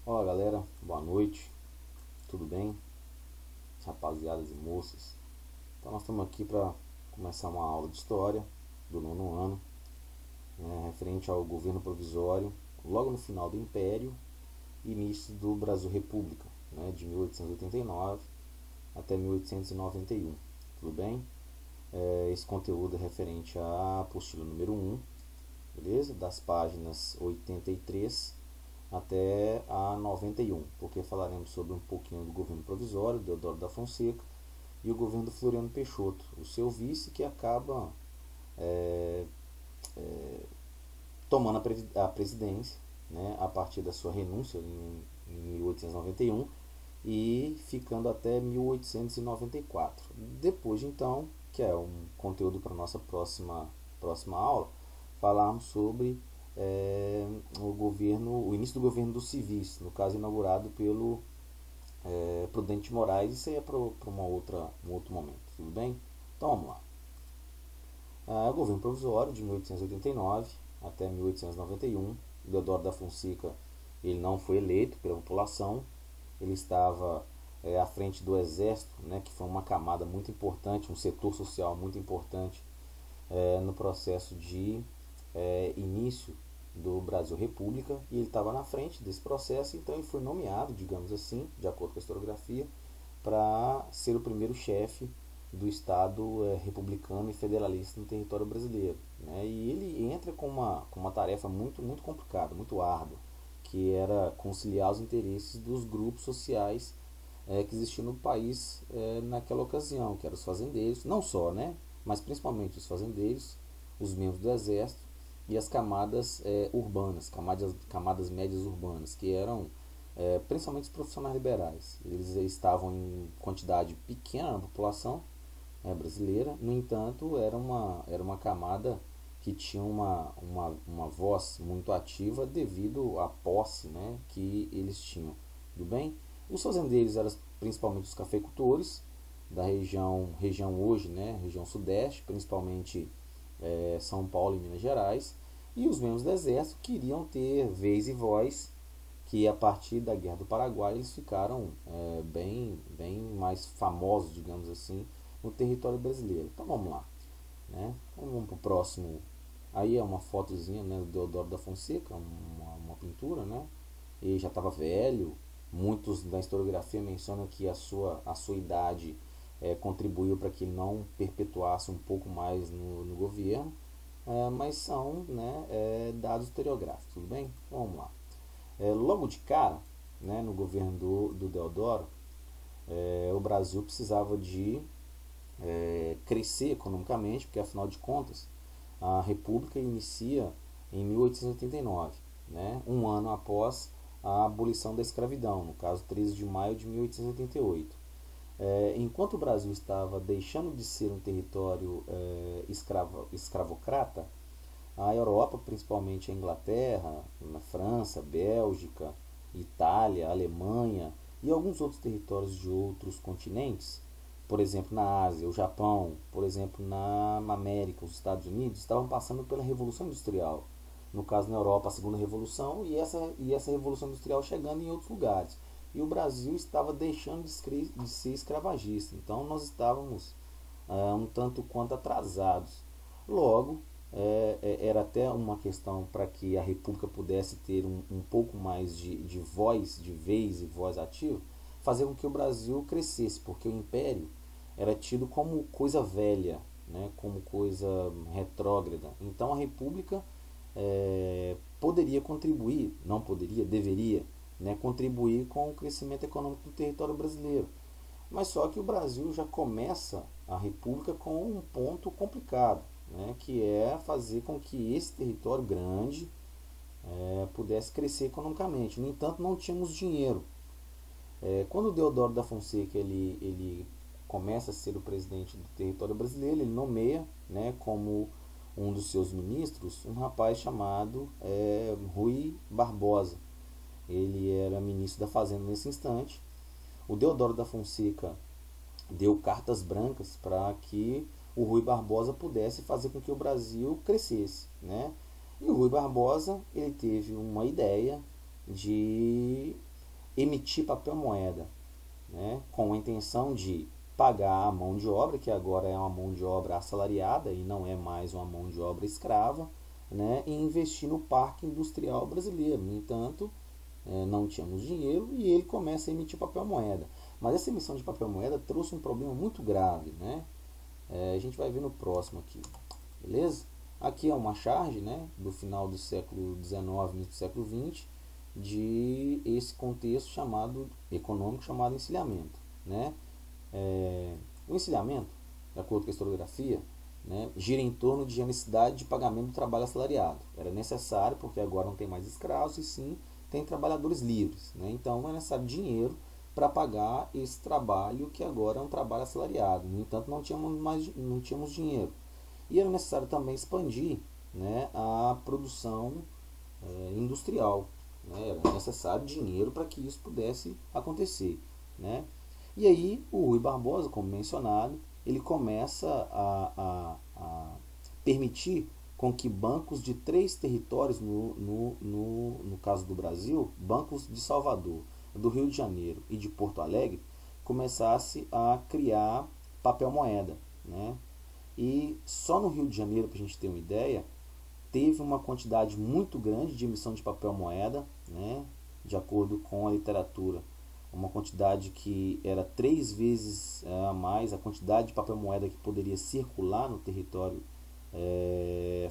Olá galera, boa noite, tudo bem? Rapaziadas e moças. Então nós estamos aqui para começar uma aula de história do nono ano, referente ao governo provisório, logo no final do Império e início do Brasil República, de 1889 até 1891, tudo bem? Esse conteúdo é referente à apostila número 1, beleza? Das páginas 83 até a 91, porque falaremos sobre um pouquinho do governo provisório, Deodoro da Fonseca, e o governo do Floriano Peixoto, o seu vice, que acaba tomando a presidência, a partir da sua renúncia em 1891 e ficando até 1894. Depois de então, que é um conteúdo para a nossa próxima aula, falarmos sobre o início do governo dos civis, no caso inaugurado pelo Prudente de Moraes. Isso aí é para um outro momento, tudo bem? Então vamos lá. O governo provisório de 1889 até 1891, Deodoro da Fonseca, ele não foi eleito pela população, ele estava à frente do exército, que foi uma camada muito importante, um setor social muito importante no processo de início do Brasil República, e ele estava na frente desse processo, então ele foi nomeado, digamos assim, de acordo com a historiografia, para ser o primeiro chefe do Estado republicano e federalista no território brasileiro. E ele entra com uma tarefa muito complicada, muito árdua, que era conciliar os interesses dos grupos sociais que existiam no país naquela ocasião, que eram os fazendeiros, não só, mas principalmente os fazendeiros, os membros do exército e as camadas urbanas, camadas médias urbanas, que eram principalmente os profissionais liberais. Eles estavam em quantidade pequena na população brasileira, no entanto, era uma camada que tinha uma voz muito ativa devido à posse que eles tinham. Tudo bem? Os fazendeiros eram principalmente os cafeicultores da região hoje, região sudeste, principalmente São Paulo e Minas Gerais, e os membros do exército queriam ter vez e voz, que a partir da Guerra do Paraguai eles ficaram bem mais famosos, digamos assim, no território brasileiro. Então vamos lá, vamos para o próximo. Aí é uma fotozinha do Deodoro da Fonseca, uma pintura, ele já estava velho. Muitos da historiografia mencionam que a sua idade contribuiu para que ele não perpetuasse um pouco mais no governo, mas são dados historiográficos, tudo bem? Vamos lá. Logo de cara, no governo do Deodoro, o Brasil precisava de crescer economicamente, porque afinal de contas a República inicia em 1889, um ano após a abolição da escravidão, no caso 13 de maio de 1888. Enquanto o Brasil estava deixando de ser um território escravocrata, a Europa, principalmente a Inglaterra, a França, Bélgica, Itália, Alemanha e alguns outros territórios de outros continentes, por exemplo na Ásia, o Japão, por exemplo na América, os Estados Unidos, estavam passando pela Revolução Industrial. No caso na Europa, a Segunda Revolução, e essa Revolução Industrial chegando em outros lugares. E o Brasil estava deixando de ser escravagista, então nós estávamos um tanto quanto atrasados. Logo, era até uma questão para que a República pudesse ter um pouco mais de voz, de vez e voz ativa, fazer com que o Brasil crescesse, porque o Império era tido como coisa velha, como coisa retrógrada. Então a República poderia contribuir, não poderia, deveria, contribuir com o crescimento econômico do território brasileiro. Mas só que o Brasil já começa a República com um ponto complicado, que é fazer com que esse território grande pudesse crescer economicamente. No entanto, não tínhamos dinheiro. Quando o Deodoro da Fonseca ele começa a ser o presidente do território brasileiro, ele nomeia como um dos seus ministros um rapaz chamado Rui Barbosa. Ele era ministro da Fazenda nesse instante. O Deodoro da Fonseca deu cartas brancas para que o Rui Barbosa pudesse fazer com que o Brasil crescesse, E o Rui Barbosa ele teve uma ideia de emitir papel moeda, né, com a intenção de pagar a mão de obra, que agora é uma mão de obra assalariada e não é mais uma mão de obra escrava, né, e investir no parque industrial brasileiro. No entanto, não tínhamos dinheiro e ele começa a emitir papel moeda. Mas essa emissão de papel moeda trouxe um problema muito grave, né? A gente vai ver no próximo aqui, beleza? Aqui é uma charge, né, do final do século XIX, início do século XX, de esse contexto chamado econômico chamado encilhamento, né? O encilhamento, de acordo com a historiografia, né, gira em torno de a necessidade de pagamento do trabalho assalariado. Era necessário porque agora não tem mais escravos e sim tem trabalhadores livres, né? Então é necessário dinheiro para pagar esse trabalho que agora é um trabalho assalariado. No entanto, não tínhamos dinheiro. E era necessário também expandir, né, a produção industrial, né? Era necessário dinheiro para que isso pudesse acontecer, né? E aí o Rui Barbosa, como mencionado, ele começa a permitir com que bancos de 3 territórios, no caso do Brasil, bancos de Salvador, do Rio de Janeiro e de Porto Alegre, começasse a criar papel moeda, né? E só no Rio de Janeiro, para a gente ter uma ideia, teve uma quantidade muito grande de emissão de papel moeda, né? De acordo com a literatura, uma quantidade que era 3 vezes a mais a quantidade de papel moeda que poderia circular no território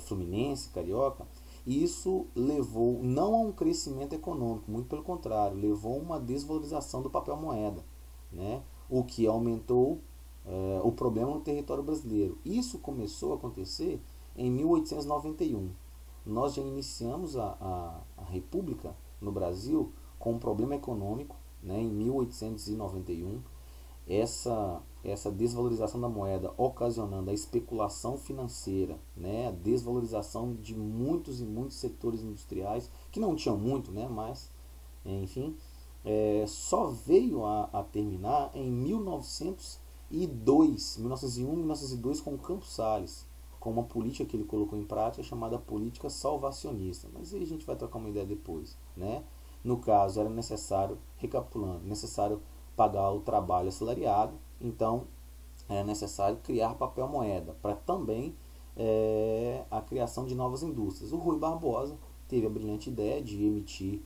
fluminense, carioca. E isso levou não a um crescimento econômico, muito pelo contrário, levou a uma desvalorização do papel moeda, né? O que aumentou o problema no território brasileiro. Isso começou a acontecer em 1891. Nós já iniciamos a República no Brasil com um problema econômico, né, em 1891. Essa desvalorização da moeda ocasionando a especulação financeira, né, a desvalorização de muitos e muitos setores industriais que não tinham muito, né, mas enfim, só veio a terminar em 1901, 1902 com o Campos Salles, com uma política que ele colocou em prática chamada política salvacionista. Mas aí a gente vai trocar uma ideia depois, né? No caso, era necessário, recapitulando, necessário pagar o trabalho assalariado, então é necessário criar papel moeda para também a criação de novas indústrias. O Rui Barbosa teve a brilhante ideia de emitir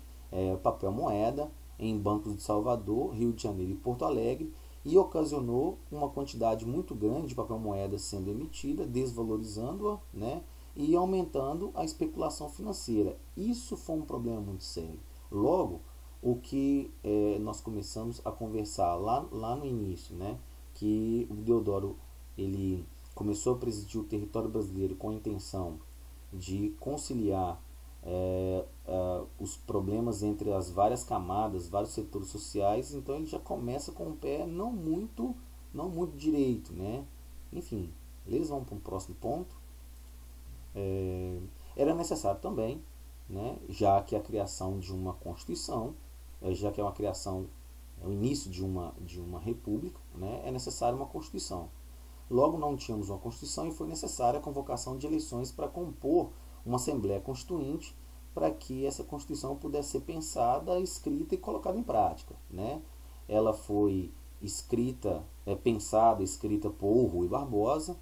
papel moeda em bancos de Salvador, Rio de Janeiro e Porto Alegre, e ocasionou uma quantidade muito grande de papel moeda sendo emitida, desvalorizando-a, né, e aumentando a especulação financeira. Isso foi um problema muito sério. Logo, o que nós começamos a conversar lá no início, né, que o Deodoro ele começou a presidir o território brasileiro com a intenção de conciliar os problemas entre as várias camadas, vários setores sociais. Então ele já começa com o pé não muito direito, né? Enfim, eles vão para um próximo ponto. Era necessário também, né, já que a criação de uma Constituição, já que é uma criação, é o início de uma república, né, é necessário uma Constituição. Logo, não tínhamos uma Constituição e foi necessária a convocação de eleições para compor uma Assembleia Constituinte, para que essa Constituição pudesse ser pensada, escrita e colocada em prática, né? Ela foi pensada, escrita por Rui Barbosa,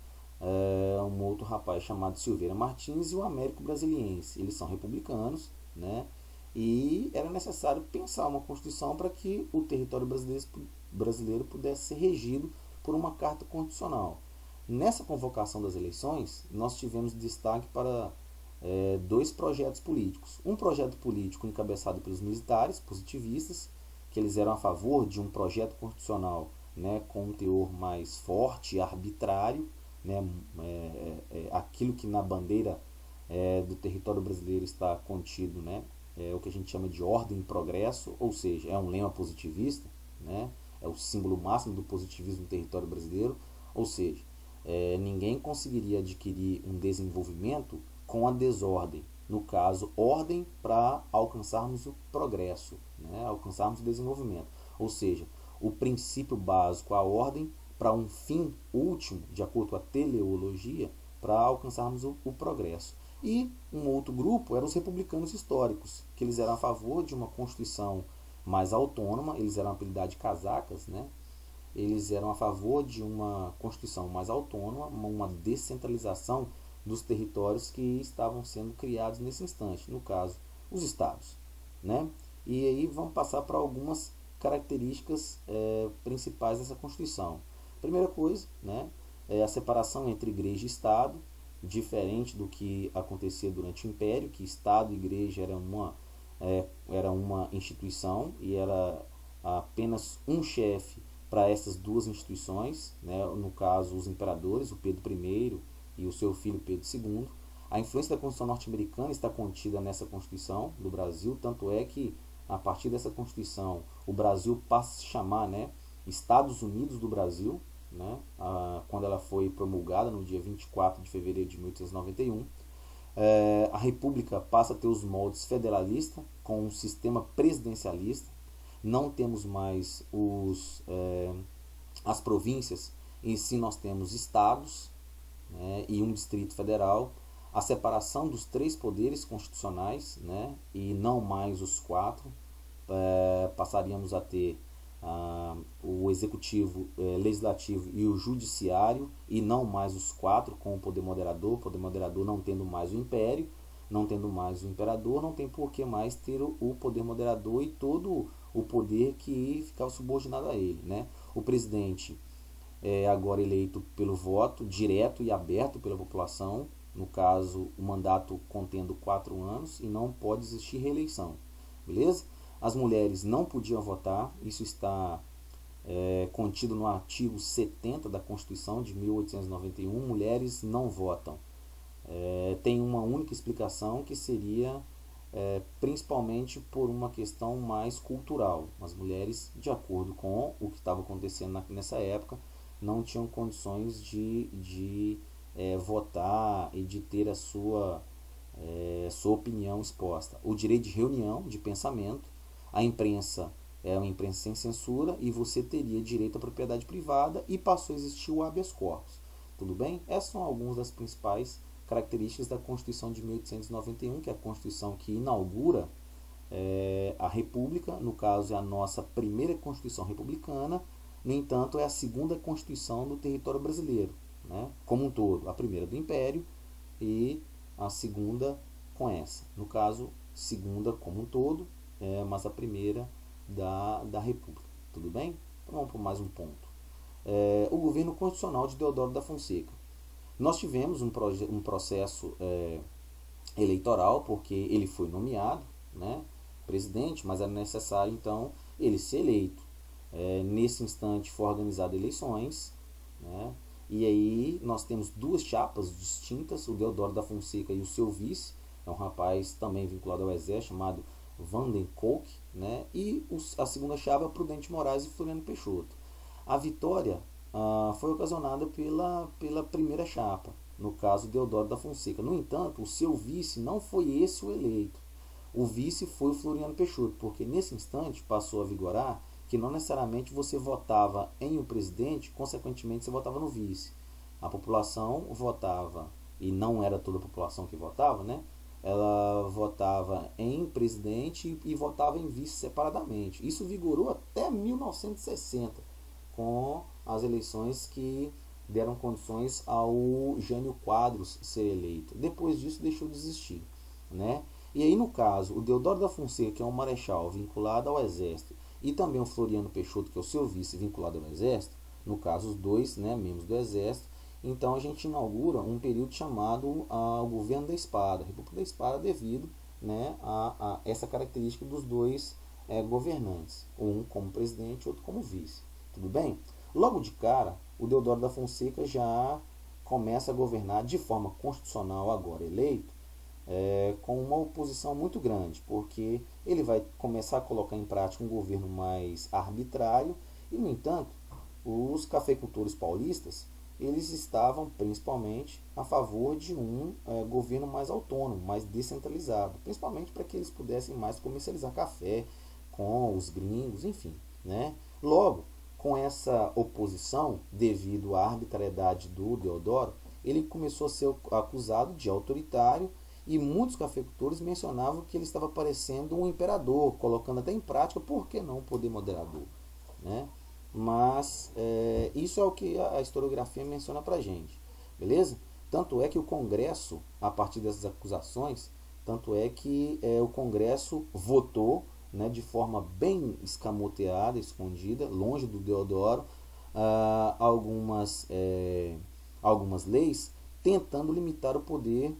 um outro rapaz chamado Silveira Martins e o Américo Brasiliense. Eles são republicanos, né? E era necessário pensar uma Constituição para que o território brasileiro pudesse ser regido por uma Carta Constitucional. Nessa convocação das eleições, nós tivemos destaque para 2 projetos políticos. Um projeto político encabeçado pelos militares positivistas, que eles eram a favor de um projeto constitucional, né, com um teor mais forte e arbitrário, né, aquilo que na bandeira do território brasileiro está contido, né, é o que a gente chama de ordem e progresso, ou seja, é um lema positivista, né, é o símbolo máximo do positivismo no território brasileiro, ou seja, ninguém conseguiria adquirir um desenvolvimento com a desordem, no caso, ordem para alcançarmos o progresso, né, alcançarmos o desenvolvimento, ou seja, o princípio básico, a ordem para um fim último, de acordo com a teleologia, para alcançarmos o progresso. E um outro grupo eram os republicanos históricos, que eles eram a favor de uma Constituição mais autônoma, eles eram apelidados de casacas, né? Eles eram a favor de uma Constituição mais autônoma, uma descentralização dos territórios que estavam sendo criados nesse instante, no caso, os estados, né? E aí vamos passar para algumas características principais dessa Constituição. Primeira coisa, né, é a separação entre igreja e Estado, diferente do que acontecia durante o Império, que Estado e igreja era uma instituição e era apenas um chefe para essas duas instituições, né, no caso os imperadores, o Pedro I e o seu filho Pedro II. A influência da Constituição norte-americana está contida nessa Constituição do Brasil, tanto é que a partir dessa Constituição o Brasil passa a se chamar, né, Estados Unidos do Brasil, né, quando ela foi promulgada no dia 24 de fevereiro de 1891. A República passa a ter os moldes federalistas, com um sistema presidencialista. Não temos mais as províncias, em si nós temos estados, né, e um distrito federal. A separação dos três poderes constitucionais, né, e não mais os quatro. Passaríamos a ter o executivo, legislativo e o judiciário, e não mais os quatro, com o poder moderador não tendo mais o império, não tendo mais o imperador, não tem por que mais ter o poder moderador e todo o poder que ficava subordinado a ele, né? O presidente é agora eleito pelo voto direto e aberto pela população, no caso o mandato contendo 4 anos, e não pode existir reeleição, beleza? As mulheres não podiam votar, isso está contido no artigo 70 da Constituição de 1891, mulheres não votam. Tem uma única explicação, que seria principalmente por uma questão mais cultural. As mulheres, de acordo com o que estava acontecendo nessa época, não tinham condições de votar e de ter a sua opinião exposta. O direito de reunião, de pensamento, a imprensa é uma imprensa sem censura, e você teria direito à propriedade privada, e passou a existir o habeas corpus. Tudo bem? Essas são algumas das principais características da Constituição de 1891, que é a Constituição que inaugura a República. No caso, é a nossa primeira Constituição republicana. No entanto, é a segunda Constituição do território brasileiro, né, como um todo. A primeira do Império e a segunda com essa. No caso, segunda como um todo, mas a primeira da República. Tudo bem? Então vamos para mais um ponto. O governo constitucional de Deodoro da Fonseca. Nós tivemos um processo eleitoral, porque ele foi nomeado, né, presidente, mas era necessário então ele ser eleito. Nesse instante foram organizadas eleições, né, e aí nós temos duas chapas distintas, o Deodoro da Fonseca e o seu vice, é um rapaz também vinculado ao exército, chamado Vanden Kolk, né, e a segunda chapa, Prudente Moraes e Floriano Peixoto. A vitória foi ocasionada pela primeira chapa, no caso Deodoro da Fonseca. No entanto, o seu vice não foi esse o eleito. O vice foi o Floriano Peixoto, porque nesse instante passou a vigorar que não necessariamente você votava em um presidente, consequentemente você votava no vice. A população votava, e não era toda a população que votava, né? Ela votava em presidente e votava em vice separadamente. Isso vigorou até 1960, com as eleições que deram condições ao Jânio Quadros ser eleito. Depois disso deixou de existir, né? E aí, no caso, o Deodoro da Fonseca, que é um marechal vinculado ao exército, e também o Floriano Peixoto, que é o seu vice vinculado ao exército, no caso os dois, né, membros do exército. Então a gente inaugura um período chamado o governo da espada, a República da Espada, devido, né, a essa característica dos dois governantes, um como presidente e outro como vice. Tudo bem? Logo de cara, o Deodoro da Fonseca já começa a governar de forma constitucional, agora eleito, com uma oposição muito grande, porque ele vai começar a colocar em prática um governo mais arbitrário, e, no entanto, os cafeicultores paulistas, eles estavam principalmente a favor de um governo mais autônomo, mais descentralizado, principalmente para que eles pudessem mais comercializar café com os gringos, enfim, né? Logo, com essa oposição, devido à arbitrariedade do Deodoro, ele começou a ser acusado de autoritário, E muitos cafeicultores mencionavam que ele estava parecendo um imperador, colocando até em prática, por que não o poder moderador? Né? Mas isso é o que a historiografia menciona para a gente, beleza? Tanto é que o Congresso, a partir dessas acusações, tanto é que o Congresso votou, né, de forma bem escamoteada, escondida, longe do Deodoro, algumas leis tentando limitar o poder,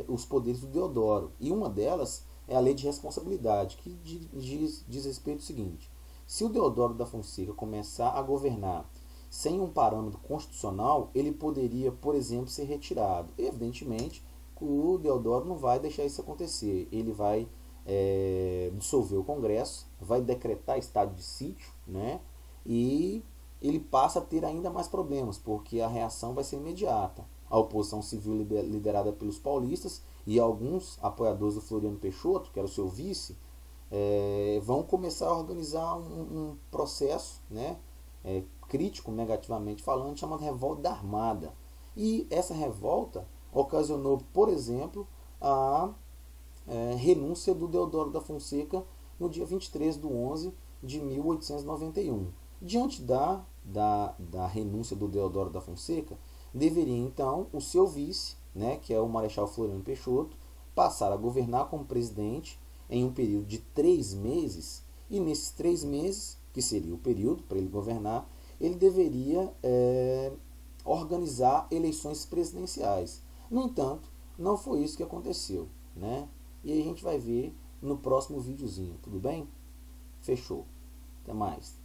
os poderes do Deodoro. E uma delas é a lei de responsabilidade, que diz respeito ao seguinte: se o Deodoro da Fonseca começar a governar sem um parâmetro constitucional, ele poderia, por exemplo, ser retirado. Evidentemente, o Deodoro não vai deixar isso acontecer. Ele vai dissolver o Congresso, vai decretar estado de sítio, né? E ele passa a ter ainda mais problemas, porque a reação vai ser imediata. A oposição civil liderada pelos paulistas e alguns apoiadores do Floriano Peixoto, que era o seu vice, vão começar a organizar um processo, né, crítico, negativamente falando, chamado Revolta Armada. E essa revolta ocasionou, por exemplo, a renúncia do Deodoro da Fonseca no dia 23/11 de 1891. Diante da renúncia do Deodoro da Fonseca, deveria então o seu vice, né, que é o Marechal Floriano Peixoto, passar a governar como presidente em um período de 3 meses, e nesses 3 meses, que seria o período para ele governar, ele deveria organizar eleições presidenciais. No entanto, não foi isso que aconteceu, né? E a gente vai ver no próximo videozinho, tudo bem? Fechou. Até mais.